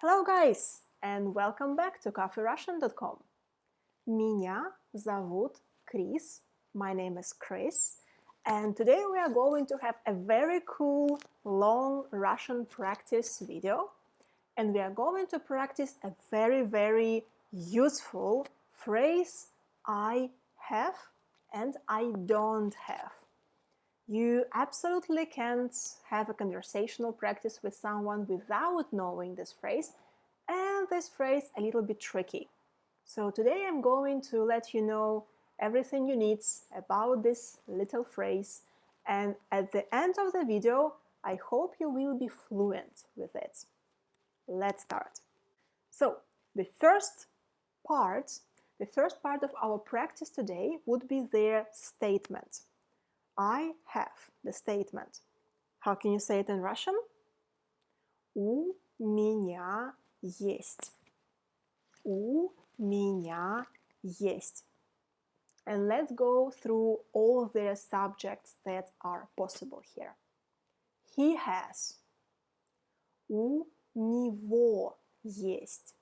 Hello guys and welcome back to caferussian.com. Меня зовут Chris. My name is Chris and today we are going to have a very cool long Russian practice video and we are going to practice a very useful phrase I have and I don't have. You absolutely can't have a conversational practice with someone without knowing this phrase, and this phrase a little bit tricky. So today I'm going to let you know everything you need about this little phrase, and at the end of the video I hope you will be fluent with it. Let's start. So the first part of our practice today would be their statement. I have, the statement. How can you say it in Russian? У меня есть. У меня есть. And let's go through all the subjects that are possible here. He has. У него есть.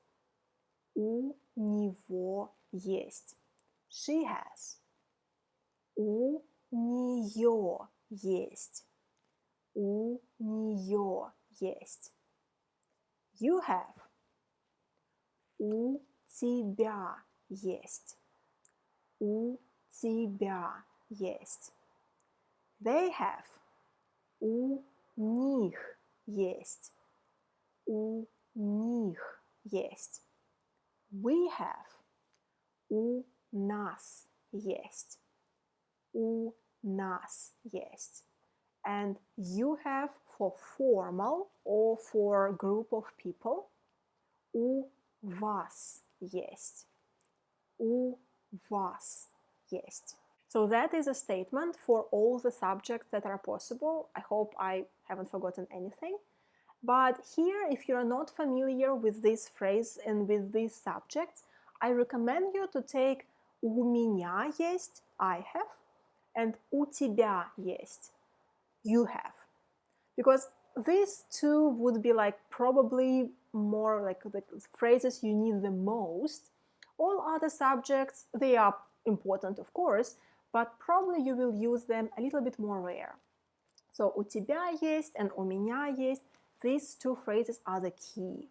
У него есть. She has. У нее есть. У нее есть. You have. У тебя есть. У тебя есть. They have. У них есть. У них есть. We have. У нас есть. У нас есть. And you have for formal or for group of people. У вас есть. У вас есть. So that is a statement for all the subjects that are possible. I hope I haven't forgotten anything. But here, if you are not familiar with this phrase and with these subjects, I recommend you to take у меня есть, I have, and у тебя есть, you have. Because these two would be like probably more like the phrases you need the most. All other subjects, they are important of course, but probably you will use them a little bit more rare. So у тебя есть and у меня есть, these two phrases are the key.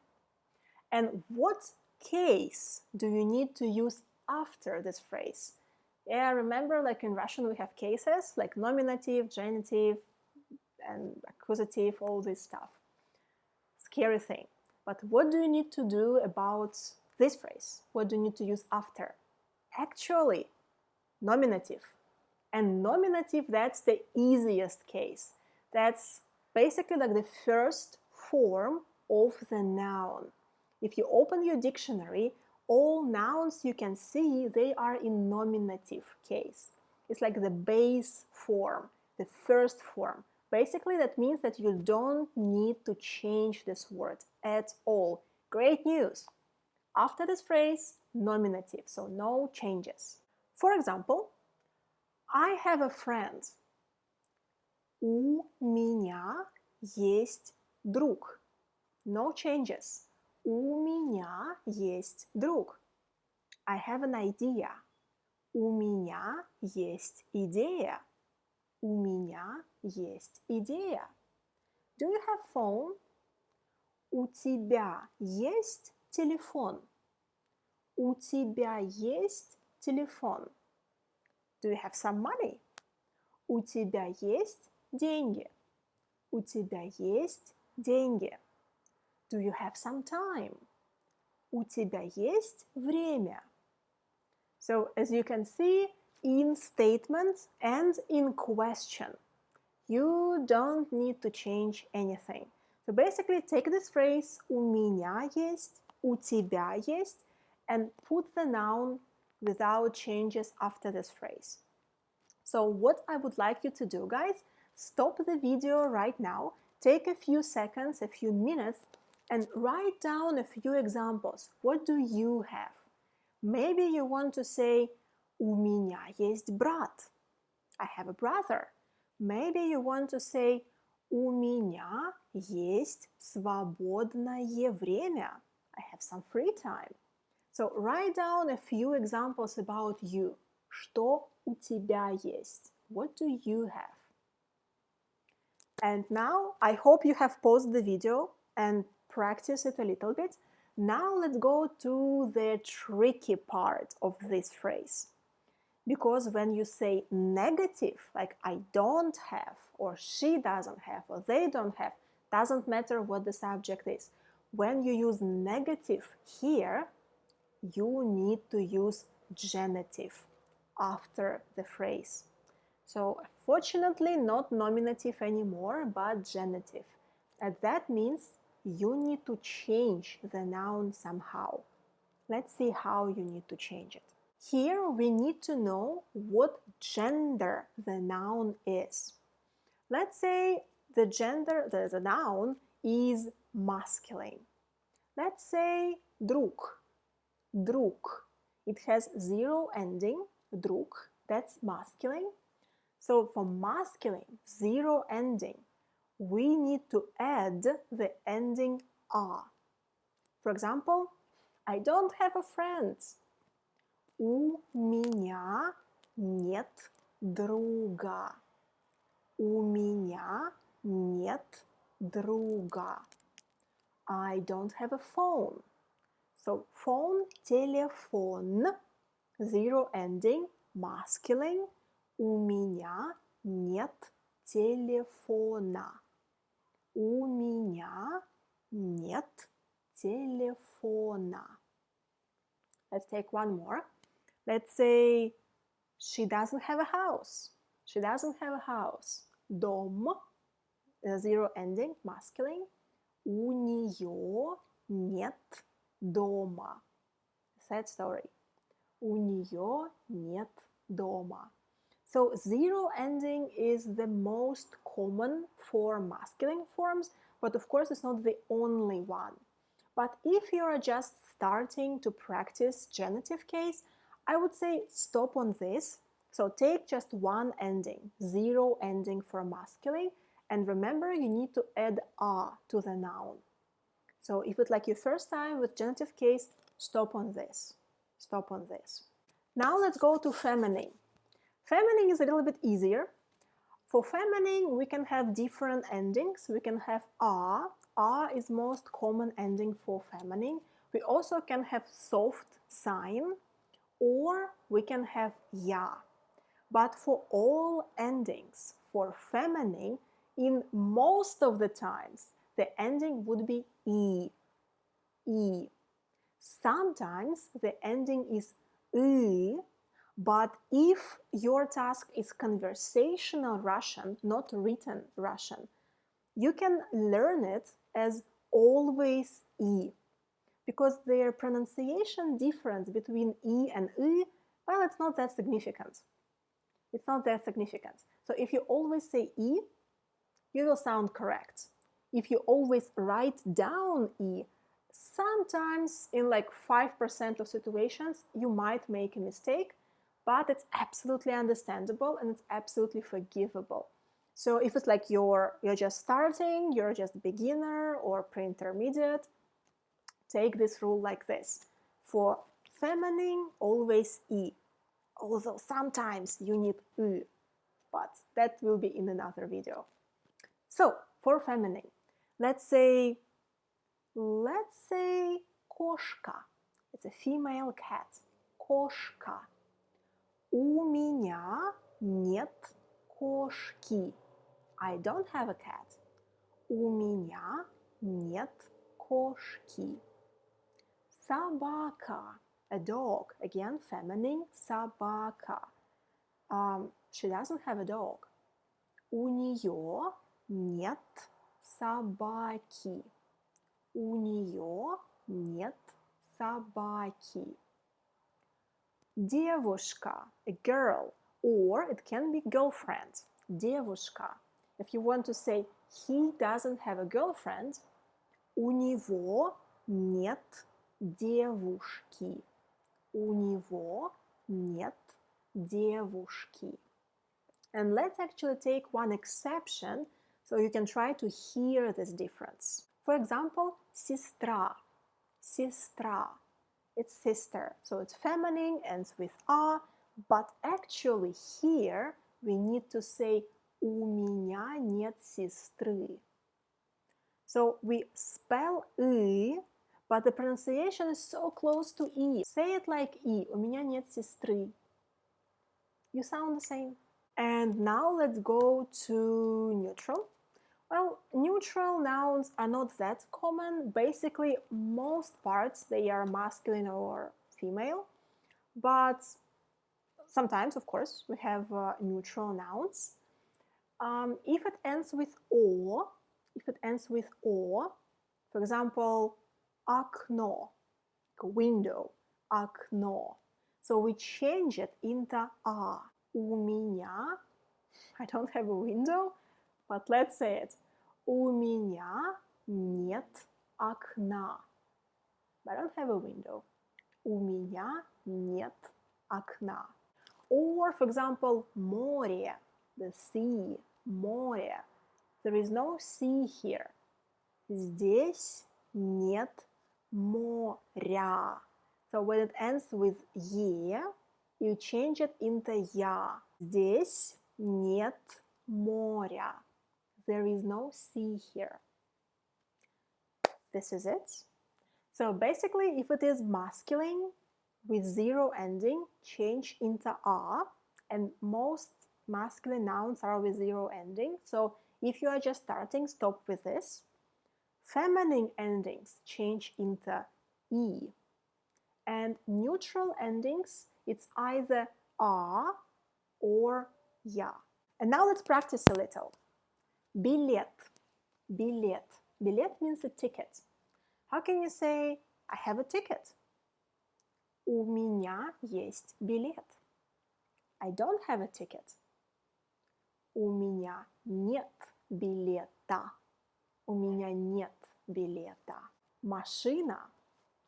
And what case do you need to use after this phrase? Yeah, remember, like in Russian we have cases like nominative, genitive, and accusative, all this stuff. Scary thing. But what do you need to do about this phrase? What do you need to use after? Actually, nominative. And nominative, that's the easiest case. That's basically like the first form of the noun. If you open your dictionary, all nouns you can see, they are in nominative case. It's like the base form, the first form. Basically, that means that you don't need to change this word at all. Great news! After this phrase, nominative, so no changes. For example, I have a friend. У меня есть друг. No changes. У меня есть друг. I have an idea. У меня есть идея. У меня есть идея. Do you have phone? У тебя есть телефон? У тебя есть телефон? Do you have some money? У тебя есть деньги? У тебя есть деньги? Do you have some time? У тебя есть время? So, as you can see, in statements and in question, you don't need to change anything. So basically, take this phrase у меня есть, у тебя есть, and put the noun without changes after this phrase. So what I would like you to do, guys, stop the video right now, take a few seconds, a few minutes, and write down a few examples. What do you have? Maybe you want to say у меня есть брат. I have a brother. Maybe you want to say У меня есть свободное время. I have some free time. So write down a few examples about you. Что у тебя есть? What do you have? And now I hope you have paused the video and practice it a little bit. Now let's go to the tricky part of this phrase. Because when you say negative, like I don't have, or she doesn't have, or they don't have, doesn't matter what the subject is. When you use negative here, you need to use genitive after the phrase. So fortunately, not nominative anymore, but genitive. And that means you need to change the noun somehow. Let's see how you need to change it. Here we need to know what gender the noun is. Let's say the gender, the noun is masculine. Let's say друг. Друг. It has zero ending, друг, that's masculine. So for masculine, zero ending, we need to add the ending a. For example, I don't have a friend. У меня нет друга. У меня нет друга. I don't have a phone. So phone, телефон, zero ending, masculine. У меня нет телефона. У меня нет телефона. Let's take one more. Let's say she doesn't have a house. She doesn't have a house. Дом, zero ending, masculine. У нее нет дома. Sad story. У нее нет дома. So zero ending is the most common for masculine forms, but of course it's not the only one. But if you are just starting to practice genitive case, I would say stop on this. So take just one ending, zero ending for masculine, and remember you need to add a to the noun. So if it's like your first time with genitive case, stop on this. Stop on this. Now let's go to feminine. Feminine is a little bit easier. For feminine, we can have different endings. We can have a. A is most common ending for feminine. We also can have soft sign, or we can have ya. But for all endings, for feminine, in most of the times, the ending would be e. E. Sometimes the ending is ы, but if your task is conversational Russian, not written Russian, you can learn it as always e, because their pronunciation difference between e and ы, well, it's not that significant. It's not that significant. So if you always say e, you will sound correct. If you always write down e, sometimes in like 5% of situations, you might make a mistake, but it's absolutely understandable and it's absolutely forgivable. So if it's like you're just starting, you're just beginner or pre-intermediate, take this rule like this. For feminine, always e. Although sometimes you need ы, but that will be in another video. So for feminine, let's say кошка. It's a female cat. Кошка. У меня нет кошки. I don't have a cat. У меня нет кошки. Собака. A dog. Again, feminine. Собака. She doesn't have a dog. У нее нет собаки. У нее нет собаки. Девушка, a girl, or it can be girlfriend. Девушка. If you want to say he doesn't have a girlfriend, у него нет девушки. У него нет девушки. And let's actually take one exception. So you can try to hear this difference. For example, сестра, сестра. It's sister, so it's feminine, ends with a, but actually here we need to say у меня нет сестры. So we spell и, but the pronunciation is so close to e. Say it like и. У меня нет сестры. You sound the same. And now let's go to neutral. Well, neutral nouns are not that common. Basically, most parts they are masculine or female, but sometimes, of course, we have neutral nouns. If it ends with o, for example, окно, window, окно. So we change it into a. У меня, I don't have a window, but let's say it. У меня нет окна. I don't have a window. У меня нет окна. Or, for example, море, the sea, море. There is no sea here. Здесь нет моря. So when it ends with е, you change it into я. Здесь нет моря. There is no sea here. This is it. So basically, if it is masculine with zero ending, change into a, and most masculine nouns are with zero ending. So if you are just starting, stop with this. Feminine endings change into e. And neutral endings, it's either a or ya. And now let's practice a little. Билет, билет. Билет means a ticket. How can you say, I have a ticket? У меня есть билет. I don't have a ticket. У меня нет билета. У меня нет билета. Машина,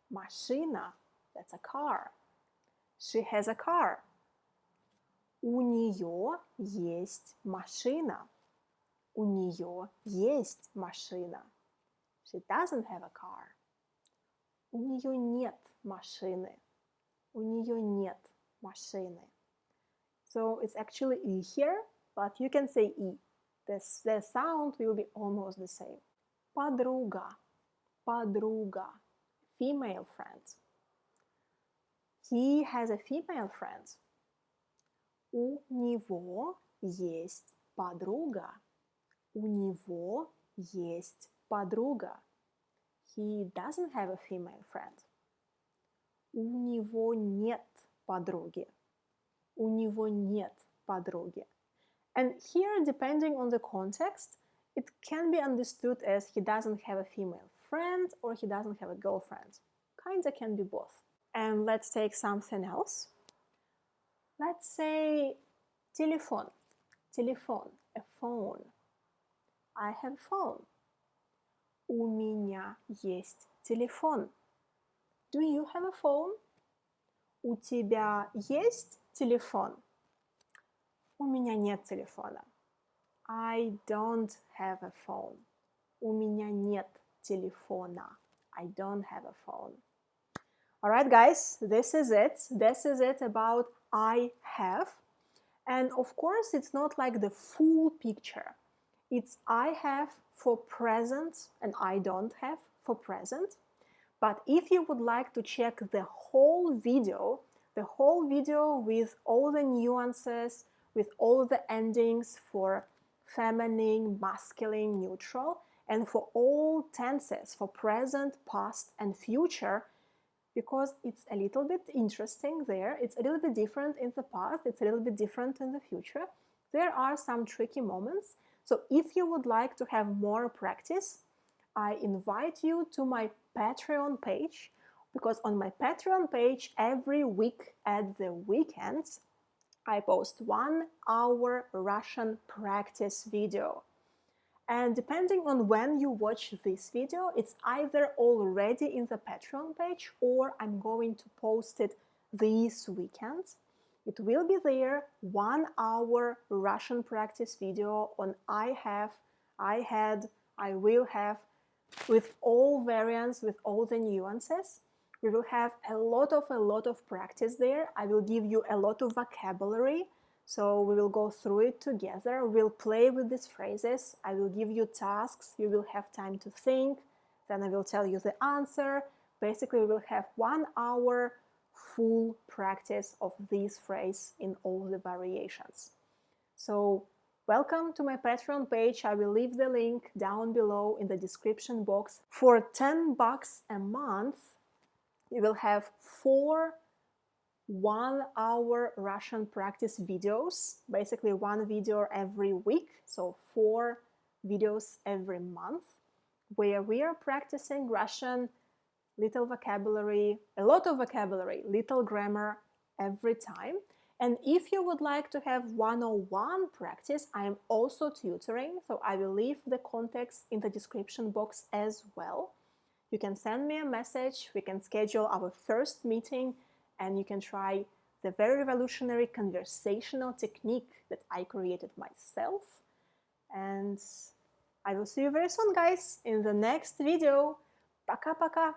машина, that's a car. She has a car. У нее есть машина. У нее есть машина. She doesn't have a car. У нее нет машины. У нее нет машины. So it's actually e here, but you can say e. The sound will be almost the same. Подруга, подруга, female friend. He has a female friend. У него есть подруга. У него есть подруга. He doesn't have a female friend. У него нет подруги. У него нет подруги. And here, depending on the context, it can be understood as he doesn't have a female friend or he doesn't have a girlfriend. Kinda can be both. And let's take something else. Let's say телефон. Телефон, a phone. I have a phone. У меня есть телефон. Do you have a phone? У тебя есть телефон? У меня нет телефона. I don't have a phone. У меня нет телефона. I don't have a phone. Alright guys, this is it. This is it about I have. And of course, it's not like the full picture. It's I have for present and I don't have for present. But if you would like to check the whole video with all the nuances, with all the endings for feminine, masculine, neutral, and for all tenses, for present, past, and future, because it's a little bit interesting there. It's a little bit different in the past, it's a little bit different in the future. There are some tricky moments. So if you would like to have more practice, I invite you to my Patreon page, because on my Patreon page every week at the weekends I post 1 hour Russian practice video. And depending on when you watch this video, it's either already in the Patreon page or I'm going to post it this weekend. It will be there, 1 hour Russian practice video on I have I will have, with all variants, with all the nuances. We will have a lot of practice there. I will give you a lot of vocabulary, so we will go through it together. We'll play with these phrases. I will give you tasks. You will have time to think. Then I will tell you the answer. Basically, we will have 1 hour full practice of this phrase in all the variations. So welcome to my Patreon page. I will leave the link down below in the description box. For $10 a month, you will have 4 1-hour Russian practice videos, basically 1 video every week, so 4 videos every month, where we are practicing Russian, little vocabulary, a lot of vocabulary, little grammar every time. And if you would like to have 101 practice, I am also tutoring, so I will leave the contacts in the description box as well. You can send me a message, we can schedule our first meeting, and you can try the very revolutionary conversational technique that I created myself. And I will see you very soon, guys, in the next video. Пока-пока!